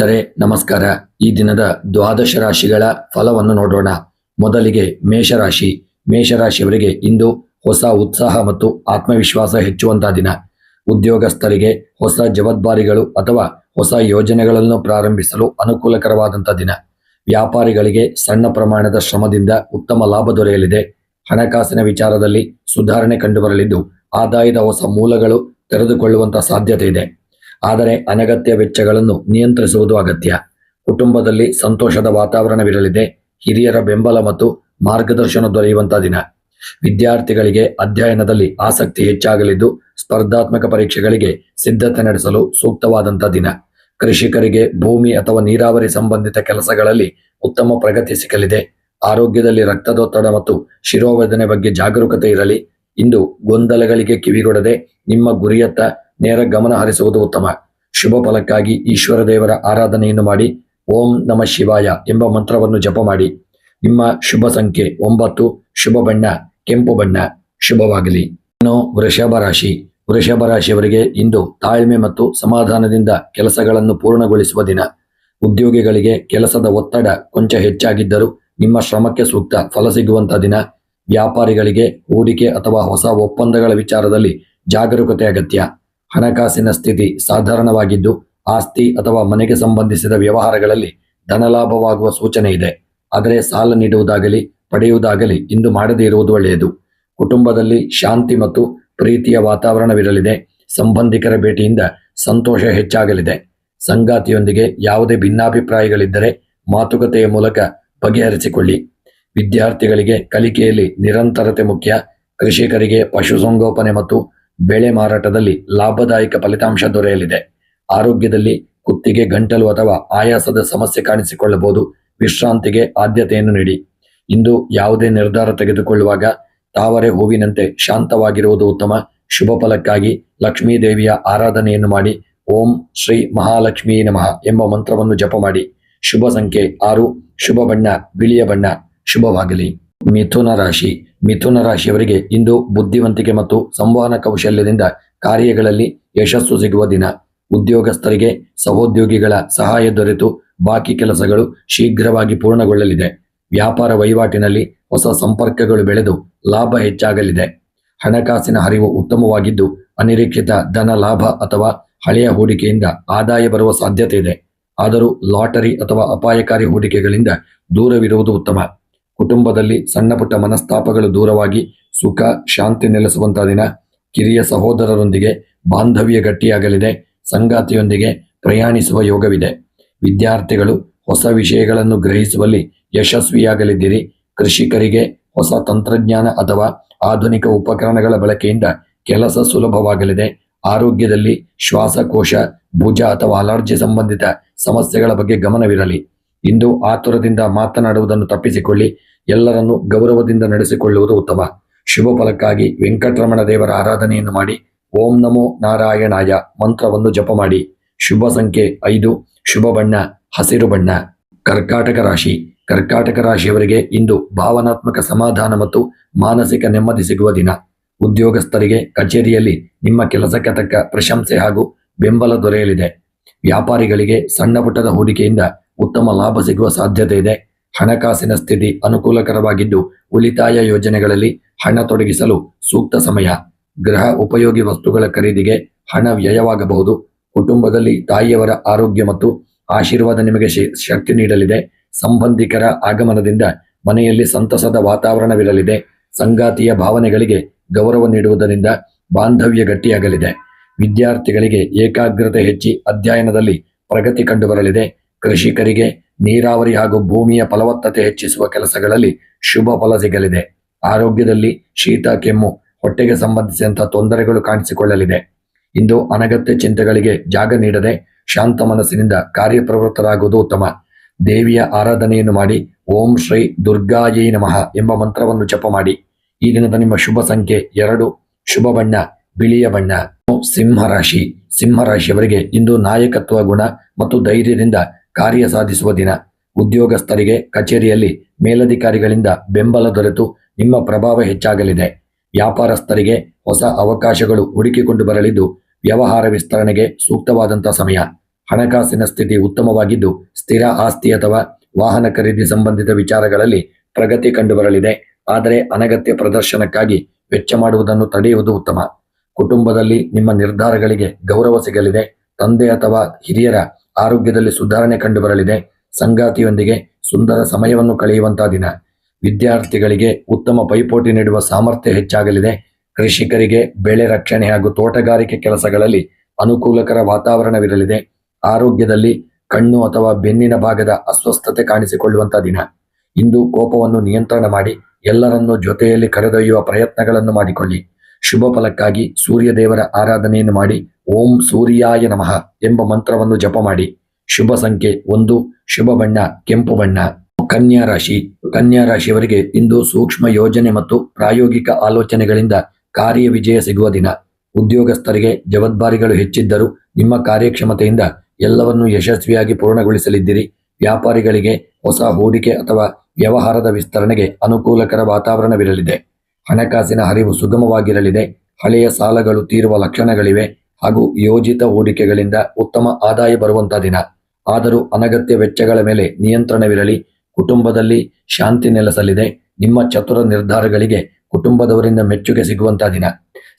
ಸ್ನೇಹಿತರೆ ನಮಸ್ಕಾರ. ಈ ದಿನದ ದ್ವಾದಶ ರಾಶಿಗಳ ಫಲವನ್ನು ನೋಡೋಣ. ಮೊದಲಿಗೆ ಮೇಷರಾಶಿ. ಮೇಷರಾಶಿಯವರಿಗೆ ಇಂದು ಹೊಸ ಉತ್ಸಾಹ ಮತ್ತು ಆತ್ಮವಿಶ್ವಾಸ ಹೆಚ್ಚುವಂತಹ ದಿನ. ಉದ್ಯೋಗಸ್ಥರಿಗೆ ಹೊಸ ಜವಾಬ್ದಾರಿಗಳು ಅಥವಾ ಹೊಸ ಯೋಜನೆಗಳನ್ನು ಪ್ರಾರಂಭಿಸಲು ಅನುಕೂಲಕರವಾದಂಥ ದಿನ. ವ್ಯಾಪಾರಿಗಳಿಗೆ ಸಣ್ಣ ಪ್ರಮಾಣದ ಶ್ರಮದಿಂದ ಉತ್ತಮ ಲಾಭ ದೊರೆಯಲಿದೆ. ಹಣಕಾಸಿನ ವಿಚಾರದಲ್ಲಿ ಸುಧಾರಣೆ ಕಂಡುಬರಲಿದ್ದು ಆದಾಯದ ಹೊಸ ಮೂಲಗಳು ತೆರೆದುಕೊಳ್ಳುವಂಥ ಸಾಧ್ಯತೆ ಇದೆ. ಆದರೆ ಅನಗತ್ಯ ವೆಚ್ಚಗಳನ್ನು ನಿಯಂತ್ರಿಸುವುದು ಅಗತ್ಯ. ಕುಟುಂಬದಲ್ಲಿ ಸಂತೋಷದ ವಾತಾವರಣವಿರಲಿದೆ. ಹಿರಿಯರ ಬೆಂಬಲ ಮತ್ತು ಮಾರ್ಗದರ್ಶನ ದೊರೆಯುವಂತಹ ದಿನ. ವಿದ್ಯಾರ್ಥಿಗಳಿಗೆ ಅಧ್ಯಯನದಲ್ಲಿ ಆಸಕ್ತಿ ಹೆಚ್ಚಾಗಲಿದ್ದು ಸ್ಪರ್ಧಾತ್ಮಕ ಪರೀಕ್ಷೆಗಳಿಗೆ ಸಿದ್ಧತೆ ನಡೆಸಲು ಸೂಕ್ತವಾದಂಥ ದಿನ. ಕೃಷಿಕರಿಗೆ ಭೂಮಿ ಅಥವಾ ನೀರಾವರಿ ಸಂಬಂಧಿತ ಕೆಲಸಗಳಲ್ಲಿ ಉತ್ತಮ ಪ್ರಗತಿ ಸಿಗಲಿದೆ. ಆರೋಗ್ಯದಲ್ಲಿ ರಕ್ತದೊತ್ತಡ ಮತ್ತು ಶಿರೋವೇದನೆ ಬಗ್ಗೆ ಜಾಗರೂಕತೆ ಇರಲಿ. ಇಂದು ಗೊಂದಲಗಳಿಗೆ ಕಿವಿಗೊಡದೆ ನಿಮ್ಮ ಗುರಿಯತ್ತ ನೇರ ಗಮನ ಹರಿಸುವುದು ಉತ್ತಮ. ಶುಭ ಫಲಕ್ಕಾಗಿ ಈಶ್ವರ ದೇವರ ಆರಾಧನೆಯನ್ನು ಮಾಡಿ. ಓಂ ನಮಃ ಶಿವಾಯ ಎಂಬ ಮಂತ್ರವನ್ನು ಜಪ ಮಾಡಿ. ನಿಮ್ಮ ಶುಭ ಸಂಖ್ಯೆ 9. ಶುಭ ಬಣ್ಣ ಕೆಂಪು ಬಣ್ಣ. ಶುಭವಾಗಲಿ. ಇನ್ನು ವೃಷಭ ರಾಶಿ. ವೃಷಭ ರಾಶಿಯವರಿಗೆ ಇಂದು ತಾಳ್ಮೆ ಮತ್ತು ಸಮಾಧಾನದಿಂದ ಕೆಲಸಗಳನ್ನು ಪೂರ್ಣಗೊಳಿಸುವ ದಿನ. ಉದ್ಯೋಗಿಗಳಿಗೆ ಕೆಲಸದ ಒತ್ತಡ ಕೊಂಚ ಹೆಚ್ಚಾಗಿದ್ದರೂ ನಿಮ್ಮ ಶ್ರಮಕ್ಕೆ ಸೂಕ್ತ ಫಲ ಸಿಗುವಂತಹ ದಿನ. ವ್ಯಾಪಾರಿಗಳಿಗೆ ಹೂಡಿಕೆ ಅಥವಾ ಹೊಸ ಒಪ್ಪಂದಗಳ ವಿಚಾರದಲ್ಲಿ ಜಾಗರೂಕತೆ ಅಗತ್ಯ. ಹಣಕಾಸಿನ ಸ್ಥಿತಿ ಸಾಧಾರಣವಾಗಿದ್ದು ಆಸ್ತಿ ಅಥವಾ ಮನೆಗೆ ಸಂಬಂಧಿಸಿದ ವ್ಯವಹಾರಗಳಲ್ಲಿ ಧನಲಾಭವಾಗುವ ಸೂಚನೆ ಇದೆ. ಆದರೆ ಸಾಲ ನೀಡುವುದಾಗಲಿ ಪಡೆಯುವುದಾಗಲಿ ಇಂದು ಮಾಡದೇ ಇರುವುದು ಒಳ್ಳೆಯದು. ಕುಟುಂಬದಲ್ಲಿ ಶಾಂತಿ ಮತ್ತು ಪ್ರೀತಿಯ ವಾತಾವರಣವಿರಲಿದೆ. ಸಂಬಂಧಿಕರ ಭೇಟಿಯಿಂದ ಸಂತೋಷ ಹೆಚ್ಚಾಗಲಿದೆ. ಸಂಗಾತಿಯೊಂದಿಗೆ ಯಾವುದೇ ಭಿನ್ನಾಭಿಪ್ರಾಯಗಳಿದ್ದರೆ ಮಾತುಕತೆಯ ಮೂಲಕ ಬಗೆಹರಿಸಿಕೊಳ್ಳಿ. ವಿದ್ಯಾರ್ಥಿಗಳಿಗೆ ಕಲಿಕೆಯಲ್ಲಿ ನಿರಂತರತೆ ಮುಖ್ಯ. ಕೃಷಿಕರಿಗೆ ಪಶುಸಂಗೋಪನೆ ಮತ್ತು ಬೆಳೆ ಮಾರಾಟದಲ್ಲಿ ಲಾಭದಾಯಕ ಫಲಿತಾಂಶ ದೊರೆಯಲಿದೆ. ಆರೋಗ್ಯದಲ್ಲಿ ಕುತ್ತಿಗೆ, ಗಂಟಲು ಅಥವಾ ಆಯಾಸದ ಸಮಸ್ಯೆ ಕಾಣಿಸಿಕೊಳ್ಳಬಹುದು. ವಿಶ್ರಾಂತಿಗೆ ಆದ್ಯತೆಯನ್ನು ನೀಡಿ. ಇಂದು ಯಾವುದೇ ನಿರ್ಧಾರ ತೆಗೆದುಕೊಳ್ಳುವಾಗ ತಾವರೆ ಹೂವಿನಂತೆ ಶಾಂತವಾಗಿರುವುದು ಉತ್ತಮ. ಶುಭ ಫಲಕ್ಕಾಗಿ ಲಕ್ಷ್ಮೀ ದೇವಿಯ ಆರಾಧನೆಯನ್ನು ಮಾಡಿ. ಓಂ ಶ್ರೀ ಮಹಾಲಕ್ಷ್ಮೀ ನಮಃ ಎಂಬ ಮಂತ್ರವನ್ನು ಜಪ ಮಾಡಿ. ಶುಭ ಸಂಖ್ಯೆ 6. ಶುಭ ಬಣ್ಣ ಬಿಳಿಯ ಬಣ್ಣ. ಶುಭವಾಗಲಿ. ಮಿಥುನ ರಾಶಿ. ಮಿಥುನ ರಾಶಿಯವರಿಗೆ ಇಂದು ಬುದ್ಧಿವಂತಿಕೆ ಮತ್ತು ಸಂವಹನ ಕೌಶಲ್ಯದಿಂದ ಕಾರ್ಯಗಳಲ್ಲಿ ಯಶಸ್ಸು ಸಿಗುವ ದಿನ. ಉದ್ಯೋಗಸ್ಥರಿಗೆ ಸಹೋದ್ಯೋಗಿಗಳ ಸಹಾಯ ದೊರೆತು ಬಾಕಿ ಕೆಲಸಗಳು ಶೀಘ್ರವಾಗಿ ಪೂರ್ಣಗೊಳ್ಳಲಿದೆ. ವ್ಯಾಪಾರ ವಹಿವಾಟಿನಲ್ಲಿ ಹೊಸ ಸಂಪರ್ಕಗಳು ಬೆಳೆದು ಲಾಭ ಹೆಚ್ಚಾಗಲಿದೆ. ಹಣಕಾಸಿನ ಹರಿವು ಉತ್ತಮವಾಗಿದ್ದು ಅನಿರೀಕ್ಷಿತ ಧನ ಲಾಭ ಅಥವಾ ಹಳೆಯ ಹೂಡಿಕೆಯಿಂದ ಆದಾಯ ಬರುವ ಸಾಧ್ಯತೆ ಇದೆ. ಆದರೂ ಲಾಟರಿ ಅಥವಾ ಅಪಾಯಕಾರಿ ಹೂಡಿಕೆಗಳಿಂದ ದೂರವಿರುವುದು ಉತ್ತಮ. ಕುಟುಂಬದಲ್ಲಿ ಸಣ್ಣ ಪುಟ್ಟ ಮನಸ್ತಾಪಗಳು ದೂರವಾಗಿ ಸುಖ ಶಾಂತಿ ನೆಲೆಸುವಂತಹ ದಿನ. ಕಿರಿಯ ಸಹೋದರರೊಂದಿಗೆ ಬಾಂಧವ್ಯ ಗಟ್ಟಿಯಾಗಲಿದೆ. ಸಂಗಾತಿಯೊಂದಿಗೆ ಪ್ರಯಾಣಿಸುವ ಯೋಗವಿದೆ. ವಿದ್ಯಾರ್ಥಿಗಳು ಹೊಸ ವಿಷಯಗಳನ್ನು ಗ್ರಹಿಸುವಲ್ಲಿ ಯಶಸ್ವಿಯಾಗಲಿದ್ದೀರಿ. ಕೃಷಿಕರಿಗೆ ಹೊಸ ತಂತ್ರಜ್ಞಾನ ಅಥವಾ ಆಧುನಿಕ ಉಪಕರಣಗಳ ಬಳಕೆಯಿಂದ ಕೆಲಸ ಸುಲಭವಾಗಲಿದೆ. ಆರೋಗ್ಯದಲ್ಲಿ ಶ್ವಾಸಕೋಶ, ಭುಜ ಅಥವಾ ಅಲರ್ಜಿ ಸಂಬಂಧಿತ ಸಮಸ್ಯೆಗಳ ಬಗ್ಗೆ ಗಮನವಿರಲಿ. ಇಂದು ಆತುರದಿಂದ ಮಾತನಾಡುವುದನ್ನು ತಪ್ಪಿಸಿಕೊಳ್ಳಿ. ಎಲ್ಲರನ್ನೂ ಗೌರವದಿಂದ ನಡೆಸಿಕೊಳ್ಳುವುದು ಉತ್ತಮ. ಶುಭ ಫಲಕ್ಕಾಗಿ ವೆಂಕಟರಮಣ ದೇವರ ಆರಾಧನೆಯನ್ನು ಮಾಡಿ. ಓಂ ನಮೋ ನಾರಾಯಣಾಯ ಮಂತ್ರವನ್ನು ಜಪ ಮಾಡಿ. ಶುಭ ಸಂಖ್ಯೆ 5. ಶುಭ ಬಣ್ಣ ಹಸಿರು ಬಣ್ಣ. ಕರ್ಕಾಟಕ ರಾಶಿ. ಕರ್ಕಾಟಕ ರಾಶಿಯವರಿಗೆ ಇಂದು ಭಾವನಾತ್ಮಕ ಸಮಾಧಾನ ಮತ್ತು ಮಾನಸಿಕ ನೆಮ್ಮದಿ ಸಿಗುವ ದಿನ. ಉದ್ಯೋಗಸ್ಥರಿಗೆ ಕಚೇರಿಯಲ್ಲಿ ನಿಮ್ಮ ಕೆಲಸಕ್ಕೆ ತಕ್ಕ ಪ್ರಶಂಸೆ ಹಾಗೂ ಬೆಂಬಲ ದೊರೆಯಲಿದೆ. ವ್ಯಾಪಾರಿಗಳಿಗೆ ಸಣ್ಣ ಪುಟ್ಟದ ಹೂಡಿಕೆಯಿಂದ ಉತ್ತಮ ಲಾಭ ಸಿಗುವ ಸಾಧ್ಯತೆ ಇದೆ. ಹಣಕಾಸಿನ ಸ್ಥಿತಿ ಅನುಕೂಲಕರವಾಗಿದ್ದು ಉಳಿತಾಯ ಯೋಜನೆಗಳಲ್ಲಿ ಹಣ ತೊಡಗಿಸಲು ಸೂಕ್ತ ಸಮಯ. ಗೃಹ ಉಪಯೋಗಿ ವಸ್ತುಗಳ ಖರೀದಿಗೆ ಹಣ ವ್ಯಯವಾಗಬಹುದು. ಕುಟುಂಬದಲ್ಲಿ ತಾಯಿಯವರ ಆರೋಗ್ಯ ಮತ್ತು ಆಶೀರ್ವಾದ ನಿಮಗೆ ಶಕ್ತಿ ನೀಡಲಿದೆ. ಸಂಬಂಧಿಕರ ಆಗಮನದಿಂದ ಮನೆಯಲ್ಲಿ ಸಂತಸದ ವಾತಾವರಣವಿರಲಿದೆ. ಸಂಗಾತಿಯ ಭಾವನೆಗಳಿಗೆ ಗೌರವ ನೀಡುವುದರಿಂದ ಬಾಂಧವ್ಯ ಗಟ್ಟಿಯಾಗಲಿದೆ. ವಿದ್ಯಾರ್ಥಿಗಳಿಗೆ ಏಕಾಗ್ರತೆ ಹೆಚ್ಚಿ ಅಧ್ಯಯನದಲ್ಲಿ ಪ್ರಗತಿ ಕಂಡುಬರಲಿದೆ. ಕೃಷಿಕರಿಗೆ ನೀರಾವರಿ ಹಾಗೂ ಭೂಮಿಯ ಫಲವತ್ತತೆ ಹೆಚ್ಚಿಸುವ ಕೆಲಸಗಳಲ್ಲಿ ಶುಭ ಫಲ ಸಿಗಲಿದೆ. ಆರೋಗ್ಯದಲ್ಲಿ ಶೀತ, ಕೆಮ್ಮು, ಹೊಟ್ಟೆಗೆ ಸಂಬಂಧಿಸಿದಂತಹ ತೊಂದರೆಗಳು ಕಾಣಿಸಿಕೊಳ್ಳಲಿದೆ. ಇಂದು ಅನಗತ್ಯ ಚಿಂತೆಗಳಿಗೆ ಜಾಗ ನೀಡದೆ ಶಾಂತ ಮನಸ್ಸಿನಿಂದ ಕಾರ್ಯಪ್ರವೃತ್ತರಾಗುವುದು ಉತ್ತಮ. ದೇವಿಯ ಆರಾಧನೆಯನ್ನು ಮಾಡಿ. ಓಂ ಶ್ರೀ ದುರ್ಗಾಯೈ ನಮಃ ಎಂಬ ಮಂತ್ರವನ್ನು ಜಪ ಮಾಡಿ. ಈ ದಿನದ ನಿಮ್ಮ ಶುಭ ಸಂಖ್ಯೆ 2. ಶುಭ ಬಣ್ಣ ಬಿಳಿಯ ಬಣ್ಣ. ಸಿಂಹರಾಶಿ. ಸಿಂಹರಾಶಿಯವರಿಗೆ ಇಂದು ನಾಯಕತ್ವ ಗುಣ ಮತ್ತು ಧೈರ್ಯದಿಂದ ಕಾರ್ಯ ಸಾಧಿಸುವ ದಿನ. ಉದ್ಯೋಗಸ್ಥರಿಗೆ ಕಚೇರಿಯಲ್ಲಿ ಮೇಲಧಿಕಾರಿಗಳಿಂದ ಬೆಂಬಲ ದೊರೆತು ನಿಮ್ಮ ಪ್ರಭಾವ ಹೆಚ್ಚಾಗಲಿದೆ. ವ್ಯಾಪಾರಸ್ಥರಿಗೆ ಹೊಸ ಅವಕಾಶಗಳು ಹುಡುಕಿಕೊಂಡು ಬರಲಿದ್ದು ವ್ಯವಹಾರ ವಿಸ್ತರಣೆಗೆ ಸೂಕ್ತವಾದಂಥ ಸಮಯ. ಹಣಕಾಸಿನ ಸ್ಥಿತಿ ಉತ್ತಮವಾಗಿದ್ದು ಸ್ಥಿರ ಆಸ್ತಿ ಅಥವಾ ವಾಹನ ಖರೀದಿ ಸಂಬಂಧಿತ ವಿಚಾರಗಳಲ್ಲಿ ಪ್ರಗತಿ ಕಂಡುಬರಲಿದೆ. ಆದರೆ ಅನಗತ್ಯ ಪ್ರದರ್ಶನಕ್ಕಾಗಿ ವೆಚ್ಚ ಮಾಡುವುದನ್ನು ತಡೆಯುವುದು ಉತ್ತಮ. ಕುಟುಂಬದಲ್ಲಿ ನಿಮ್ಮ ನಿರ್ಧಾರಗಳಿಗೆ ಗೌರವ ಸಿಗಲಿದೆ. ತಂದೆ ಅಥವಾ ಹಿರಿಯರ ಆರೋಗ್ಯದಲ್ಲಿ ಸುಧಾರಣೆ ಕಂಡುಬರಲಿದೆ. ಸಂಗಾತಿಯೊಂದಿಗೆ ಸುಂದರ ಸಮಯವನ್ನು ಕಳೆಯುವಂತಹ ದಿನ. ವಿದ್ಯಾರ್ಥಿಗಳಿಗೆ ಉತ್ತಮ ಪೈಪೋಟಿ ನೀಡುವ ಸಾಮರ್ಥ್ಯ ಹೆಚ್ಚಾಗಲಿದೆ. ಕೃಷಿಕರಿಗೆ ಬೆಳೆ ರಕ್ಷಣೆ ಹಾಗೂ ತೋಟಗಾರಿಕೆ ಕೆಲಸಗಳಲ್ಲಿ ಅನುಕೂಲಕರ ವಾತಾವರಣವಿರಲಿದೆ. ಆರೋಗ್ಯದಲ್ಲಿ ಕಣ್ಣು ಅಥವಾ ಬೆನ್ನಿನ ಭಾಗದ ಅಸ್ವಸ್ಥತೆ ಕಾಣಿಸಿಕೊಳ್ಳುವಂತಹ ದಿನ. ಇಂದು ಕೋಪವನ್ನು ನಿಯಂತ್ರಣ ಮಾಡಿ ಎಲ್ಲರನ್ನೂ ಜೊತೆಯಲ್ಲಿ ಕರೆದೊಯ್ಯುವ ಪ್ರಯತ್ನಗಳನ್ನು ಮಾಡಿಕೊಳ್ಳಿ. ಶುಭ ಫಲಕ್ಕಾಗಿ ಸೂರ್ಯ ದೇವರ ಆರಾಧನೆಯನ್ನು ಮಾಡಿ ಓಂ ಸೂರ್ಯಾಯ ನಮಃ ಎಂಬ ಮಂತ್ರವನ್ನು ಜಪ ಮಾಡಿ. ಶುಭ ಸಂಖ್ಯೆ 1, ಶುಭ ಬಣ್ಣ ಕೆಂಪು ಬಣ್ಣ. ಕನ್ಯಾ ರಾಶಿ. ಕನ್ಯಾ ರಾಶಿಯವರಿಗೆ ಇಂದು ಸೂಕ್ಷ್ಮ ಯೋಜನೆ ಮತ್ತು ಪ್ರಾಯೋಗಿಕ ಆಲೋಚನೆಗಳಿಂದ ಕಾರ್ಯ ವಿಜಯ ಸಿಗುವ ದಿನ. ಉದ್ಯೋಗಸ್ಥರಿಗೆ ಜವಾಬ್ದಾರಿಗಳು ಹೆಚ್ಚಿದ್ದರೂ ನಿಮ್ಮ ಕಾರ್ಯಕ್ಷಮತೆಯಿಂದ ಎಲ್ಲವನ್ನೂ ಯಶಸ್ವಿಯಾಗಿ ಪೂರ್ಣಗೊಳಿಸಲಿದ್ದೀರಿ. ವ್ಯಾಪಾರಿಗಳಿಗೆ ಹೊಸ ಹೂಡಿಕೆ ಅಥವಾ ವ್ಯವಹಾರದ ವಿಸ್ತರಣೆಗೆ ಅನುಕೂಲಕರ ವಾತಾವರಣವಿರಲಿದೆ. ಹಣಕಾಸಿನ ಹರಿವು ಸುಗಮವಾಗಿರಲಿದೆ. ಹಳೆಯ ಸಾಲಗಳು ತೀರುವ ಲಕ್ಷಣಗಳಿವೆ ಹಾಗೂ ಯೋಜಿತ ಹೂಡಿಕೆಗಳಿಂದ ಉತ್ತಮ ಆದಾಯ ಬರುವಂತಹ ದಿನ. ಆದರೂ ಅನಗತ್ಯ ವೆಚ್ಚಗಳ ಮೇಲೆ ನಿಯಂತ್ರಣವಿರಲಿ. ಕುಟುಂಬದಲ್ಲಿ ಶಾಂತಿ ನೆಲೆಸಲಿದೆ. ನಿಮ್ಮ ಚತುರ ನಿರ್ಧಾರಗಳಿಗೆ ಕುಟುಂಬದವರಿಂದ ಮೆಚ್ಚುಗೆ ಸಿಗುವಂತಹ ದಿನ.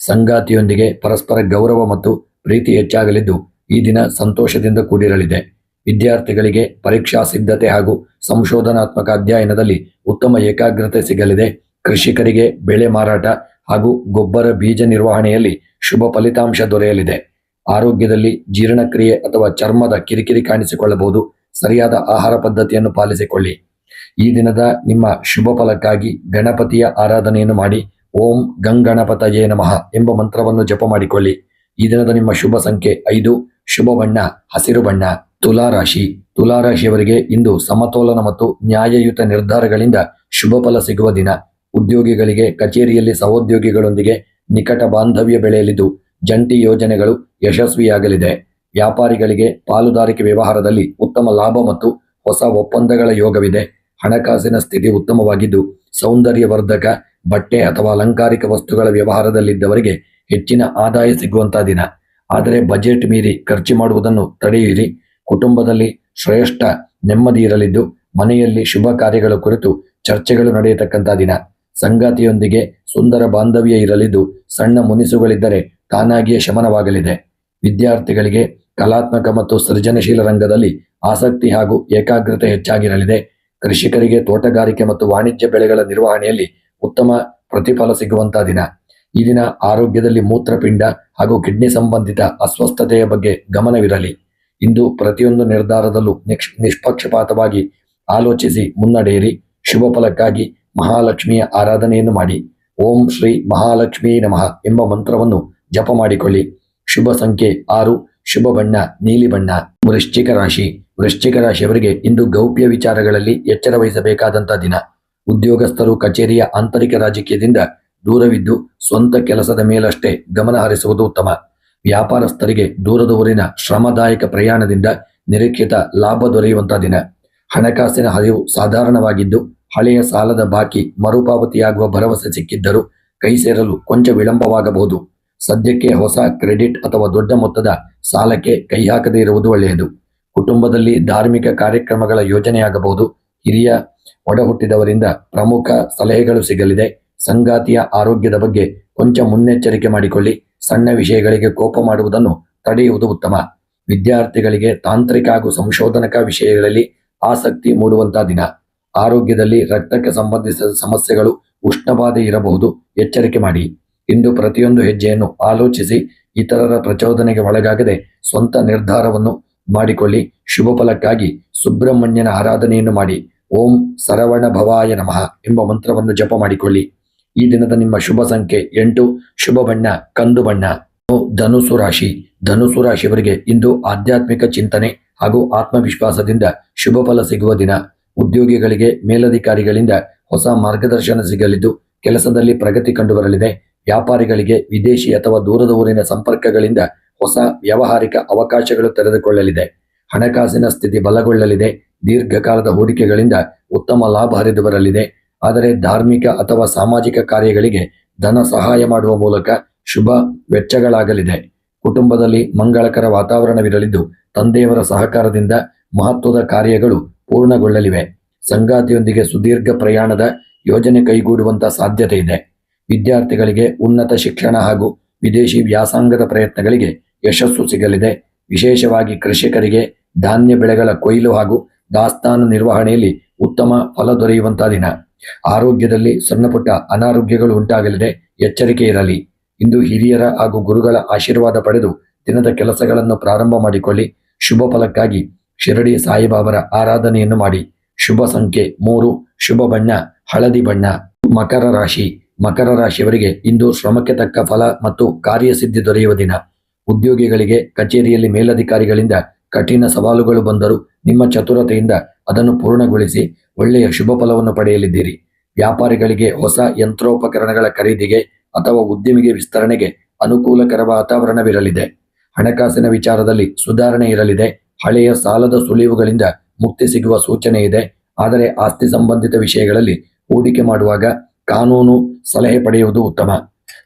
ಸಂಗಾತಿಯೊಂದಿಗೆ ಪರಸ್ಪರ ಗೌರವ ಮತ್ತು ಪ್ರೀತಿ ಹೆಚ್ಚಾಗಲಿದ್ದು ಈ ದಿನ ಸಂತೋಷದಿಂದ ಕೂಡಿರಲಿದೆ. ವಿದ್ಯಾರ್ಥಿಗಳಿಗೆ ಪರೀಕ್ಷಾ ಸಿದ್ಧತೆ ಹಾಗೂ ಸಂಶೋಧನಾತ್ಮಕ ಅಧ್ಯಯನದಲ್ಲಿ ಉತ್ತಮ ಏಕಾಗ್ರತೆ ಸಿಗಲಿದೆ. ಕೃಷಿಕರಿಗೆ ಬೆಳೆ ಮಾರಾಟ ಹಾಗೂ ಗೊಬ್ಬರ ಬೀಜ ನಿರ್ವಹಣೆಯಲ್ಲಿ ಶುಭ ಫಲಿತಾಂಶ ದೊರೆಯಲಿದೆ. ಆರೋಗ್ಯದಲ್ಲಿ ಜೀರ್ಣಕ್ರಿಯೆ ಅಥವಾ ಚರ್ಮದ ಕಿರಿಕಿರಿ ಕಾಣಿಸಿಕೊಳ್ಳಬಹುದು. ಸರಿಯಾದ ಆಹಾರ ಪದ್ಧತಿಯನ್ನು ಪಾಲಿಸಿಕೊಳ್ಳಿ. ಈ ದಿನದ ನಿಮ್ಮ ಶುಭ ಫಲಕ್ಕಾಗಿ ಗಣಪತಿಯ ಆರಾಧನೆಯನ್ನು ಮಾಡಿ ಓಂ ಗಂಗಣಪತಯೇ ನಮಃ ಎಂಬ ಮಂತ್ರವನ್ನು ಜಪ ಮಾಡಿಕೊಳ್ಳಿ. ಈ ದಿನದ ನಿಮ್ಮ ಶುಭ ಸಂಖ್ಯೆ 5, ಶುಭ ಬಣ್ಣ ಹಸಿರು ಬಣ್ಣ. ತುಲಾರಾಶಿ. ತುಲಾರಾಶಿಯವರಿಗೆ ಇಂದು ಸಮತೋಲನ ಮತ್ತು ನ್ಯಾಯಯುತ ನಿರ್ಧಾರಗಳಿಂದ ಶುಭ ಫಲ ಸಿಗುವ ದಿನ. ಉದ್ಯೋಗಿಗಳಿಗೆ ಕಚೇರಿಯಲ್ಲಿ ಸಹೋದ್ಯೋಗಿಗಳೊಂದಿಗೆ ನಿಕಟ ಬಾಂಧವ್ಯ ಬೆಳೆಯಲಿದ್ದು ಜಂಟಿ ಯೋಜನೆಗಳು ಯಶಸ್ವಿಯಾಗಲಿದೆ. ವ್ಯಾಪಾರಿಗಳಿಗೆ ಪಾಲುದಾರಿಕೆ ವ್ಯವಹಾರದಲ್ಲಿ ಉತ್ತಮ ಲಾಭ ಮತ್ತು ಹೊಸ ಒಪ್ಪಂದಗಳ ಯೋಗವಿದೆ. ಹಣಕಾಸಿನ ಸ್ಥಿತಿ ಉತ್ತಮವಾಗಿದ್ದು ಸೌಂದರ್ಯವರ್ಧಕ ಬಟ್ಟೆ ಅಥವಾ ಅಲಂಕಾರಿಕ ವಸ್ತುಗಳ ವ್ಯವಹಾರದಲ್ಲಿದ್ದವರಿಗೆ ಹೆಚ್ಚಿನ ಆದಾಯ ಸಿಗುವಂತಹ ದಿನ. ಆದರೆ ಬಜೆಟ್ ಮೀರಿ ಖರ್ಚು ಮಾಡುವುದನ್ನು ತಡೆಯಿರಿ. ಕುಟುಂಬದಲ್ಲಿ ಶ್ರೇಷ್ಠ ನೆಮ್ಮದಿ ಇರಲಿದ್ದು ಮನೆಯಲ್ಲಿ ಶುಭ ಕಾರ್ಯಗಳ ಕುರಿತು ಚರ್ಚೆಗಳು ನಡೆಯತಕ್ಕಂತಹ ದಿನ. ಸಂಗಾತಿಯೊಂದಿಗೆ ಸುಂದರ ಬಾಂಧವ್ಯ ಇರಲಿದ್ದು ಸಣ್ಣ ಮುನಿಸುಗಳಿದ್ದರೆ ತಾನಾಗಿಯೇ ಶಮನವಾಗಲಿದೆ. ವಿದ್ಯಾರ್ಥಿಗಳಿಗೆ ಕಲಾತ್ಮಕ ಮತ್ತು ಸೃಜನಶೀಲ ರಂಗದಲ್ಲಿ ಆಸಕ್ತಿ ಹಾಗೂ ಏಕಾಗ್ರತೆ ಹೆಚ್ಚಾಗಿರಲಿದೆ. ಕೃಷಿಕರಿಗೆ ತೋಟಗಾರಿಕೆ ಮತ್ತು ವಾಣಿಜ್ಯ ಬೆಳೆಗಳ ನಿರ್ವಹಣೆಯಲ್ಲಿ ಉತ್ತಮ ಪ್ರತಿಫಲ ಸಿಗುವಂತಹ ದಿನ. ಈ ದಿನ ಆರೋಗ್ಯದಲ್ಲಿ ಮೂತ್ರಪಿಂಡ ಹಾಗೂ ಕಿಡ್ನಿ ಸಂಬಂಧಿತ ಅಸ್ವಸ್ಥತೆಯ ಬಗ್ಗೆ ಗಮನವಿರಲಿ. ಇಂದು ಪ್ರತಿಯೊಂದು ನಿರ್ಧಾರದಲ್ಲೂ ನಿಷ್ಪಕ್ಷಪಾತವಾಗಿ ಆಲೋಚಿಸಿ ಮುನ್ನಡೆಯಿರಿ. ಶುಭ ಫಲಕ್ಕಾಗಿ ಮಹಾಲಕ್ಷ್ಮಿಯ ಆರಾಧನೆಯನ್ನು ಮಾಡಿ ಓಂ ಶ್ರೀ ಮಹಾಲಕ್ಷ್ಮೀ ನಮಃ ಎಂಬ ಮಂತ್ರವನ್ನು ಜಪ ಮಾಡಿಕೊಳ್ಳಿ. ಶುಭ ಸಂಖ್ಯೆ 6, ಶುಭ ಬಣ್ಣ ನೀಲಿ ಬಣ್ಣ. ವೃಶ್ಚಿಕ ರಾಶಿ. ವೃಶ್ಚಿಕ ರಾಶಿಯವರಿಗೆ ಇಂದು ಗೌಪ್ಯ ವಿಚಾರಗಳಲ್ಲಿ ಎಚ್ಚರ ವಹಿಸಬೇಕಾದಂತಹ ದಿನ. ಉದ್ಯೋಗಸ್ಥರು ಕಚೇರಿಯ ಆಂತರಿಕ ರಾಜಕೀಯದಿಂದ ದೂರವಿದ್ದು ಸ್ವಂತ ಕೆಲಸದ ಮೇಲಷ್ಟೇ ಗಮನ ಹರಿಸುವುದು ಉತ್ತಮ. ವ್ಯಾಪಾರಸ್ಥರಿಗೆ ದೂರದ ಊರಿನ ಶ್ರಮದಾಯಕ ಪ್ರಯಾಣದಿಂದ ನಿರೀಕ್ಷಿತ ಲಾಭ ದೊರೆಯುವಂತಹ ದಿನ. ಹಣಕಾಸಿನ ಹರಿವು ಸಾಧಾರಣವಾಗಿದ್ದು ಹಳೆಯ ಸಾಲದ ಬಾಕಿ ಮರುಪಾವತಿಯಾಗುವ ಭರವಸೆ ಸಿಕ್ಕಿದ್ದರೂ ಕೈ ಸೇರಲು ಕೊಂಚ ವಿಳಂಬವಾಗಬಹುದು. ಸದ್ಯಕ್ಕೆ ಹೊಸ ಕ್ರೆಡಿಟ್ ಅಥವಾ ದೊಡ್ಡ ಮೊತ್ತದ ಸಾಲಕ್ಕೆ ಕೈ ಹಾಕದೇ ಇರುವುದು ಒಳ್ಳೆಯದು. ಕುಟುಂಬದಲ್ಲಿ ಧಾರ್ಮಿಕ ಕಾರ್ಯಕ್ರಮಗಳ ಯೋಜನೆಯಾಗಬಹುದು. ಹಿರಿಯ ಒಡಹುಟ್ಟಿದವರಿಂದ ಪ್ರಮುಖ ಸಲಹೆಗಳು ಸಿಗಲಿದೆ. ಸಂಗಾತಿಯ ಆರೋಗ್ಯದ ಬಗ್ಗೆ ಕೊಂಚ ಮುನ್ನೆಚ್ಚರಿಕೆ ಮಾಡಿಕೊಳ್ಳಿ. ಸಣ್ಣ ವಿಷಯಗಳಿಗೆ ಕೋಪ ಮಾಡುವುದನ್ನು ತಡೆಯುವುದು ಉತ್ತಮ. ವಿದ್ಯಾರ್ಥಿಗಳಿಗೆ ತಾಂತ್ರಿಕ ಹಾಗೂ ಸಂಶೋಧನಾ ವಿಷಯಗಳಲ್ಲಿ ಆಸಕ್ತಿ ಮೂಡುವಂತಹ ದಿನ. ಆರೋಗ್ಯದಲ್ಲಿ ರಕ್ತಕ್ಕೆ ಸಂಬಂಧಿಸಿದ ಸಮಸ್ಯೆಗಳು, ಉಷ್ಣಬಾಧೆ ಇರಬಹುದು. ಎಚ್ಚರಿಕೆ ಮಾಡಿ. ಇಂದು ಪ್ರತಿಯೊಂದು ಹೆಜ್ಜೆಯನ್ನು ಆಲೋಚಿಸಿ ಇತರರ ಪ್ರಚೋದನೆಗೆ ಒಳಗಾಗದೆ ಸ್ವಂತ ನಿರ್ಧಾರವನ್ನು ಮಾಡಿಕೊಳ್ಳಿ. ಶುಭ ಫಲಕ್ಕಾಗಿ ಸುಬ್ರಹ್ಮಣ್ಯನ ಆರಾಧನೆಯನ್ನು ಮಾಡಿ ಓಂ ಸರವಣ ಭವಾಯ ನಮಃ ಎಂಬ ಮಂತ್ರವನ್ನು ಜಪ ಮಾಡಿಕೊಳ್ಳಿ. ಈ ದಿನದ ನಿಮ್ಮ ಶುಭ ಸಂಖ್ಯೆ 8, ಶುಭ ಬಣ್ಣ ಕಂದು ಬಣ್ಣ. ಧನುಸು ರಾಶಿ. ಧನುಸು ರಾಶಿಯವರಿಗೆ ಇಂದು ಆಧ್ಯಾತ್ಮಿಕ ಚಿಂತನೆ ಹಾಗೂ ಆತ್ಮವಿಶ್ವಾಸದಿಂದ ಶುಭ ಫಲ ಸಿಗುವ ದಿನ. ಉದ್ಯೋಗಿಗಳಿಗೆ ಮೇಲಧಿಕಾರಿಗಳಿಂದ ಹೊಸ ಮಾರ್ಗದರ್ಶನ ಸಿಗಲಿದ್ದು ಕೆಲಸದಲ್ಲಿ ಪ್ರಗತಿ ಕಂಡುಬರಲಿದೆ. ವ್ಯಾಪಾರಿಗಳಿಗೆ ವಿದೇಶಿ ಅಥವಾ ದೂರದ ಊರಿನ ಸಂಪರ್ಕಗಳಿಂದ ಹೊಸ ವ್ಯಾವಹಾರಿಕ ಅವಕಾಶಗಳು ತೆರೆದುಕೊಳ್ಳಲಿದೆ. ಹಣಕಾಸಿನ ಸ್ಥಿತಿ ಬಲಗೊಳ್ಳಲಿದೆ. ದೀರ್ಘಕಾಲದ ಹೂಡಿಕೆಗಳಿಂದ ಉತ್ತಮ ಲಾಭ ಹರಿದು ಬರಲಿದೆ. ಆದರೆ ಧಾರ್ಮಿಕ ಅಥವಾ ಸಾಮಾಜಿಕ ಕಾರ್ಯಗಳಿಗೆ ಧನ ಸಹಾಯ ಮಾಡುವ ಮೂಲಕ ಶುಭ ವೆಚ್ಚಗಳಾಗಲಿದೆ. ಕುಟುಂಬದಲ್ಲಿ ಮಂಗಳಕರ ವಾತಾವರಣವಿರಲಿದ್ದು ತಂದೆಯವರ ಸಹಕಾರದಿಂದ ಮಹತ್ವದ ಕಾರ್ಯಗಳು ಪೂರ್ಣಗೊಳ್ಳಲಿವೆ. ಸಂಗಾತಿಯೊಂದಿಗೆ ಸುದೀರ್ಘ ಪ್ರಯಾಣದ ಯೋಜನೆ ಕೈಗೂಡುವಂತ ಸಾಧ್ಯತೆ ಇದೆ. ವಿದ್ಯಾರ್ಥಿಗಳಿಗೆ ಉನ್ನತ ಶಿಕ್ಷಣ ಹಾಗೂ ವಿದೇಶಿ ವ್ಯಾಸಂಗದ ಪ್ರಯತ್ನಗಳಿಗೆ ಯಶಸ್ಸು ಸಿಗಲಿದೆ. ವಿಶೇಷವಾಗಿ ಕೃಷಿಕರಿಗೆ ಧಾನ್ಯ ಬೆಳೆಗಳ ಕೊಯ್ಲು ಹಾಗೂ ದಾಸ್ತಾನು ನಿರ್ವಹಣೆಯಲ್ಲಿ ಉತ್ತಮ ಫಲ ದೊರೆಯುವಂತಹ ದಿನ. ಆರೋಗ್ಯದಲ್ಲಿ ಸಣ್ಣಪುಟ್ಟ ಅನಾರೋಗ್ಯಗಳು ಉಂಟಾಗಲಿದೆ, ಎಚ್ಚರಿಕೆ ಇರಲಿ. ಇಂದು ಹಿರಿಯರ ಹಾಗೂ ಗುರುಗಳ ಆಶೀರ್ವಾದ ಪಡೆದು ದಿನದ ಕೆಲಸಗಳನ್ನು ಪ್ರಾರಂಭ ಮಾಡಿಕೊಳ್ಳಿ. ಶುಭ ಫಲಕ್ಕಾಗಿ ಶಿರಡಿ ಸಾಯಿಬಾಬರ ಆರಾಧನೆಯನ್ನು ಮಾಡಿ. ಶುಭ ಸಂಖ್ಯೆ 3, ಶುಭ ಬಣ್ಣ ಹಳದಿ ಬಣ್ಣ. ಮಕರ ರಾಶಿ. ಮಕರ ರಾಶಿಯವರಿಗೆ ಇಂದು ಶ್ರಮಕ್ಕೆ ತಕ್ಕ ಫಲ ಮತ್ತು ಕಾರ್ಯಸಿದ್ಧಿ ದೊರೆಯುವ ದಿನ. ಉದ್ಯೋಗಿಗಳಿಗೆ ಕಚೇರಿಯಲ್ಲಿ ಮೇಲಧಿಕಾರಿಗಳಿಂದ ಕಠಿಣ ಸವಾಲುಗಳು ಬಂದರೂ ನಿಮ್ಮ ಚತುರತೆಯಿಂದ ಅದನ್ನು ಪೂರ್ಣಗೊಳಿಸಿ ಒಳ್ಳೆಯ ಶುಭ ಫಲವನ್ನು ಪಡೆಯಲಿದ್ದೀರಿ. ವ್ಯಾಪಾರಿಗಳಿಗೆ ಹೊಸ ಯಂತ್ರೋಪಕರಣಗಳ ಖರೀದಿಗೆ ಅಥವಾ ಉದ್ಯಮಿಗೆ ವಿಸ್ತರಣೆಗೆ ಅನುಕೂಲಕರ ವಾತಾವರಣವಿರಲಿದೆ. ಹಣಕಾಸಿನ ವಿಚಾರದಲ್ಲಿ ಸುಧಾರಣೆ ಇರಲಿದೆ. ಹಳೆಯ ಸಾಲದ ಸುಳಿವುಗಳಿಂದ ಮುಕ್ತಿ ಸಿಗುವ ಸೂಚನೆ ಇದೆ. ಆದರೆ ಆಸ್ತಿ ಸಂಬಂಧಿತ ವಿಷಯಗಳಲ್ಲಿ ಹೂಡಿಕೆ ಮಾಡುವಾಗ ಕಾನೂನು ಸಲಹೆ ಪಡೆಯುವುದು ಉತ್ತಮ.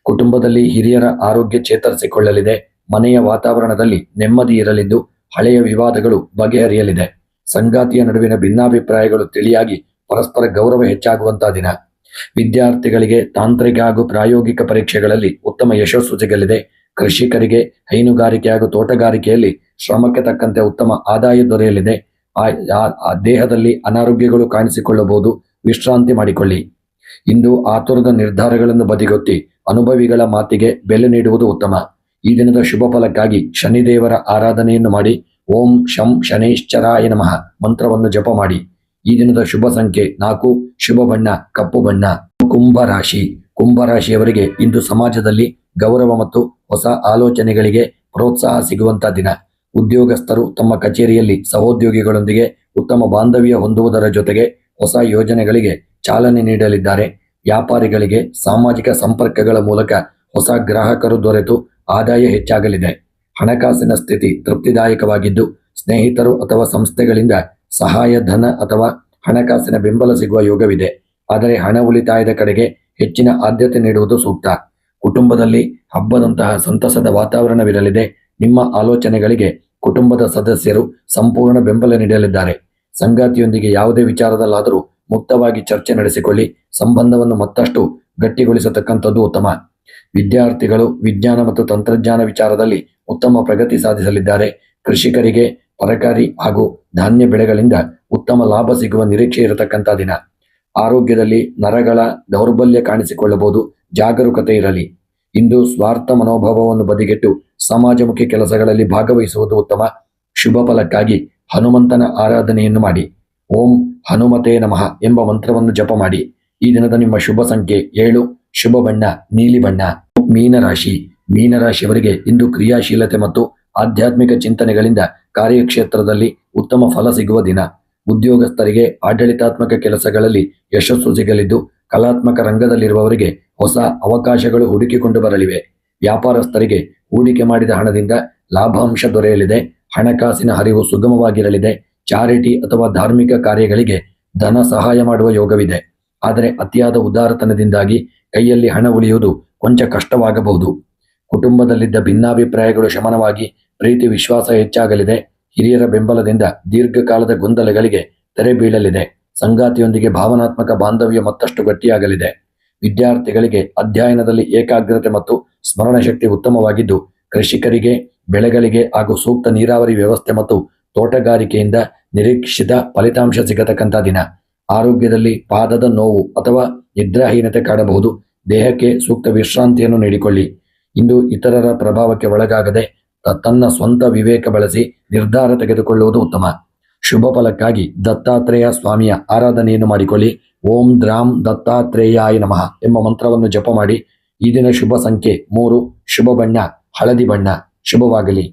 ಕುಟುಂಬದಲ್ಲಿ ಹಿರಿಯರ ಆರೋಗ್ಯ ಚೇತರಿಸಿಕೊಳ್ಳಲಿದೆ. ಮನೆಯ ವಾತಾವರಣದಲ್ಲಿ ನೆಮ್ಮದಿ ಇರಲಿದ್ದು ಹಳೆಯ ವಿವಾದಗಳು ಬಗೆಹರಿಯಲಿದೆ. ಸಂಗಾತಿಯ ನಡುವಿನ ಭಿನ್ನಾಭಿಪ್ರಾಯಗಳು ತಿಳಿಯಾಗಿ ಪರಸ್ಪರ ಗೌರವ ಹೆಚ್ಚಾಗುವಂತಹ ದಿನ. ವಿದ್ಯಾರ್ಥಿಗಳಿಗೆ ತಾಂತ್ರಿಕ ಹಾಗೂ ಪ್ರಾಯೋಗಿಕ ಪರೀಕ್ಷೆಗಳಲ್ಲಿ ಉತ್ತಮ ಯಶಸ್ಸು ಸಿಗಲಿದೆ. ಕೃಷಿಕರಿಗೆ ಹೈನುಗಾರಿಕೆ ಹಾಗೂ ತೋಟಗಾರಿಕೆಯಲ್ಲಿ ಶ್ರಮಕ್ಕೆ ತಕ್ಕಂತೆ ಉತ್ತಮ ಆದಾಯ ದೊರೆಯಲಿದೆ. ಆ ದೇಹದಲ್ಲಿ ಅನಾರೋಗ್ಯಗಳು ಕಾಣಿಸಿಕೊಳ್ಳಬಹುದು, ವಿಶ್ರಾಂತಿ ಮಾಡಿಕೊಳ್ಳಿ. ಇಂದು ಆತುರದ ನಿರ್ಧಾರಗಳನ್ನು ಬದಿಗೊತ್ತಿ ಅನುಭವಿಗಳ ಮಾತಿಗೆ ಬೆಲೆ ನೀಡುವುದು ಉತ್ತಮ. ಈ ದಿನದ ಶುಭ ಫಲಕ್ಕಾಗಿ ಶನಿದೇವರ ಆರಾಧನೆಯನ್ನು ಮಾಡಿ. ಓಂ ಶಂ ಶನೈಶ್ಚರಾಯ ನಮಃ ಮಂತ್ರವನ್ನು ಜಪ ಮಾಡಿ. ಈ ದಿನದ ಶುಭ ಸಂಖ್ಯೆ 4, ಶುಭ ಬಣ್ಣ ಕಪ್ಪು ಬಣ್ಣ. ಕುಂಭರಾಶಿ. ಕುಂಭರಾಶಿಯವರಿಗೆ ಇಂದು ಸಮಾಜದಲ್ಲಿ ಗೌರವ ಮತ್ತು ಹೊಸ ಆಲೋಚನೆಗಳಿಗೆ ಪ್ರೋತ್ಸಾಹ ಸಿಗುವಂತಹ ದಿನ. ಉದ್ಯೋಗಸ್ಥರು ತಮ್ಮ ಕಚೇರಿಯಲ್ಲಿ ಸಹೋದ್ಯೋಗಿಗಳೊಂದಿಗೆ ಉತ್ತಮ ಬಾಂಧವ್ಯ ಹೊಂದುವುದರ ಜೊತೆಗೆ ಹೊಸ ಯೋಜನೆಗಳಿಗೆ ಚಾಲನೆ ನೀಡಲಿದ್ದಾರೆ. ವ್ಯಾಪಾರಿಗಳಿಗೆ ಸಾಮಾಜಿಕ ಸಂಪರ್ಕಗಳ ಮೂಲಕ ಹೊಸ ಗ್ರಾಹಕರು ದೊರೆತು ಆದಾಯ ಹೆಚ್ಚಾಗಲಿದೆ. ಹಣಕಾಸಿನ ಸ್ಥಿತಿ ತೃಪ್ತಿದಾಯಕವಾಗಿದ್ದು ಸ್ನೇಹಿತರು ಅಥವಾ ಸಂಸ್ಥೆಗಳಿಂದ ಸಹಾಯ ಧನ ಅಥವಾ ಹಣಕಾಸಿನ ಬೆಂಬಲ ಸಿಗುವ ಯೋಗವಿದೆ. ಆದರೆ ಹಣ ಉಳಿತಾಯದ ಕಡೆಗೆ ಹೆಚ್ಚಿನ ಆದ್ಯತೆ ನೀಡುವುದು ಸೂಕ್ತ. ಕುಟುಂಬದಲ್ಲಿ ಹಬ್ಬದಂತಹ ಸಂತಸದ ವಾತಾವರಣವಿರಲಿದೆ. ನಿಮ್ಮ ಆಲೋಚನೆಗಳಿಗೆ ಕುಟುಂಬದ ಸದಸ್ಯರು ಸಂಪೂರ್ಣ ಬೆಂಬಲ ನೀಡಲಿದ್ದಾರೆ. ಸಂಗಾತಿಯೊಂದಿಗೆ ಯಾವುದೇ ವಿಚಾರದಲ್ಲಾದರೂ ಮುಕ್ತವಾಗಿ ಚರ್ಚೆ ನಡೆಸಿಕೊಳ್ಳಿ. ಸಂಬಂಧವನ್ನು ಮತ್ತಷ್ಟು ಗಟ್ಟಿಗೊಳಿಸತಕ್ಕಂಥದ್ದು ಉತ್ತಮ. ವಿದ್ಯಾರ್ಥಿಗಳು ವಿಜ್ಞಾನ ಮತ್ತು ತಂತ್ರಜ್ಞಾನ ವಿಚಾರದಲ್ಲಿ ಉತ್ತಮ ಪ್ರಗತಿ ಸಾಧಿಸಲಿದ್ದಾರೆ. ಕೃಷಿಕರಿಗೆ ತರಕಾರಿ ಹಾಗೂ ಧಾನ್ಯ ಬೆಳೆಗಳಿಂದ ಉತ್ತಮ ಲಾಭ ಸಿಗುವ ನಿರೀಕ್ಷೆ ಇರತಕ್ಕಂಥ ದಿನ. ಆರೋಗ್ಯದಲ್ಲಿ ನರಗಳ ದೌರ್ಬಲ್ಯ ಕಾಣಿಸಿಕೊಳ್ಳಬಹುದು, ಜಾಗರೂಕತೆ ಇರಲಿ. ಇಂದು ಸ್ವಾರ್ಥ ಮನೋಭಾವವನ್ನು ಬದಿಗೆಟ್ಟು ಸಮಾಜಮುಖಿ ಕೆಲಸಗಳಲ್ಲಿ ಭಾಗವಹಿಸುವುದು ಉತ್ತಮ. ಶುಭ ಫಲಕ್ಕಾಗಿ ಹನುಮಂತನ ಆರಾಧನೆಯನ್ನು ಮಾಡಿ. ಓಂ ಹನುಮತೇ ನಮಃ ಎಂಬ ಮಂತ್ರವನ್ನು ಜಪ ಮಾಡಿ. ಈ ದಿನದ ನಿಮ್ಮ ಶುಭ ಸಂಖ್ಯೆ 7, ಶುಭ ಬಣ್ಣ ನೀಲಿ ಬಣ್ಣ. ಮೀನರಾಶಿ. ಮೀನರಾಶಿಯವರಿಗೆ ಇಂದು ಕ್ರಿಯಾಶೀಲತೆ ಮತ್ತು ಆಧ್ಯಾತ್ಮಿಕ ಚಿಂತನೆಗಳಿಂದ ಕಾರ್ಯಕ್ಷೇತ್ರದಲ್ಲಿ ಉತ್ತಮ ಫಲ ಸಿಗುವ ದಿನ. ಉದ್ಯೋಗಸ್ಥರಿಗೆ ಆಡಳಿತಾತ್ಮಕ ಕೆಲಸಗಳಲ್ಲಿ ಯಶಸ್ಸು ಸಿಗಲಿದ್ದು ಕಲಾತ್ಮಕ ರಂಗದಲ್ಲಿರುವವರಿಗೆ ಹೊಸ ಅವಕಾಶಗಳು ಹುಡುಕಿಕೊಂಡು ಬರಲಿವೆ. ವ್ಯಾಪಾರಸ್ಥರಿಗೆ ಹೂಡಿಕೆ ಮಾಡಿದ ಹಣದಿಂದ ಲಾಭಾಂಶ ದೊರೆಯಲಿದೆ. ಹಣಕಾಸಿನ ಹರಿವು ಸುಗಮವಾಗಿರಲಿದೆ. ಚಾರಿಟಿ ಅಥವಾ ಧಾರ್ಮಿಕ ಕಾರ್ಯಗಳಿಗೆ ಧನ ಸಹಾಯ ಮಾಡುವ ಯೋಗವಿದೆ. ಆದರೆ ಅತಿಯಾದ ಉದಾರತನದಿಂದಾಗಿ ಕೈಯಲ್ಲಿ ಹಣ ಉಳಿಯುವುದು ಕೊಂಚ ಕಷ್ಟವಾಗಬಹುದು. ಕುಟುಂಬದಲ್ಲಿದ್ದ ಭಿನ್ನಾಭಿಪ್ರಾಯಗಳು ಶಮನವಾಗಿ ಪ್ರೀತಿ ವಿಶ್ವಾಸ ಹೆಚ್ಚಾಗಲಿದೆ. ಹಿರಿಯರ ಬೆಂಬಲದಿಂದ ದೀರ್ಘಕಾಲದ ಗೊಂದಲಗಳಿಗೆ ತೆರೆ ಬೀಳಲಿದೆ. ಸಂಗಾತಿಯೊಂದಿಗೆ ಭಾವನಾತ್ಮಕ ಬಾಂಧವ್ಯ ಮತ್ತಷ್ಟು ಗಟ್ಟಿಯಾಗಲಿದೆ. ವಿದ್ಯಾರ್ಥಿಗಳಿಗೆ ಅಧ್ಯಯನದಲ್ಲಿ ಏಕಾಗ್ರತೆ ಮತ್ತು ಸ್ಮರಣಶಕ್ತಿ ಉತ್ತಮವಾಗಿದ್ದು ಕೃಷಿಕರಿಗೆ ಬೆಳೆಗಳಿಗೆ ಹಾಗೂ ಸೂಕ್ತ ನೀರಾವರಿ ವ್ಯವಸ್ಥೆ ಮತ್ತು ತೋಟಗಾರಿಕೆಯಿಂದ ನಿರೀಕ್ಷಿತ ಫಲಿತಾಂಶ ಸಿಗತಕ್ಕಂಥ ದಿನ. ಆರೋಗ್ಯದಲ್ಲಿ ಪಾದದ ನೋವು ಅಥವಾ ನಿದ್ರಾಹೀನತೆ ಕಾಡಬಹುದು. ದೇಹಕ್ಕೆ ಸೂಕ್ತ ವಿಶ್ರಾಂತಿಯನ್ನು ನೀಡಿಕೊಳ್ಳಿ. ಇಂದು ಇತರರ ಪ್ರಭಾವಕ್ಕೆ ಒಳಗಾಗದೆ ತನ್ನ ಸ್ವಂತ ವಿವೇಕ ಬಳಸಿ ನಿರ್ಧಾರ ತೆಗೆದುಕೊಳ್ಳುವುದು ಉತ್ತಮ. ಶುಭ ಫಲಕ್ಕಾಗಿ ದತ್ತಾತ್ರೇಯ ಸ್ವಾಮಿಯ ಆರಾಧನೆಯನ್ನು ಮಾಡಿಕೊಳ್ಳಿ. ಓಂ ದ್ರಾಂ ದತ್ತಾತ್ರೇಯಾಯ ನಮಃ ಎಂಬ ಮಂತ್ರವನ್ನು ಜಪ ಮಾಡಿ. ಈ ದಿನ ಶುಭ ಸಂಖ್ಯೆ 3, ಶುಭ ಬಣ್ಣ ಹಳದಿ ಬಣ್ಣ. ಶುಭವಾಗಲಿ.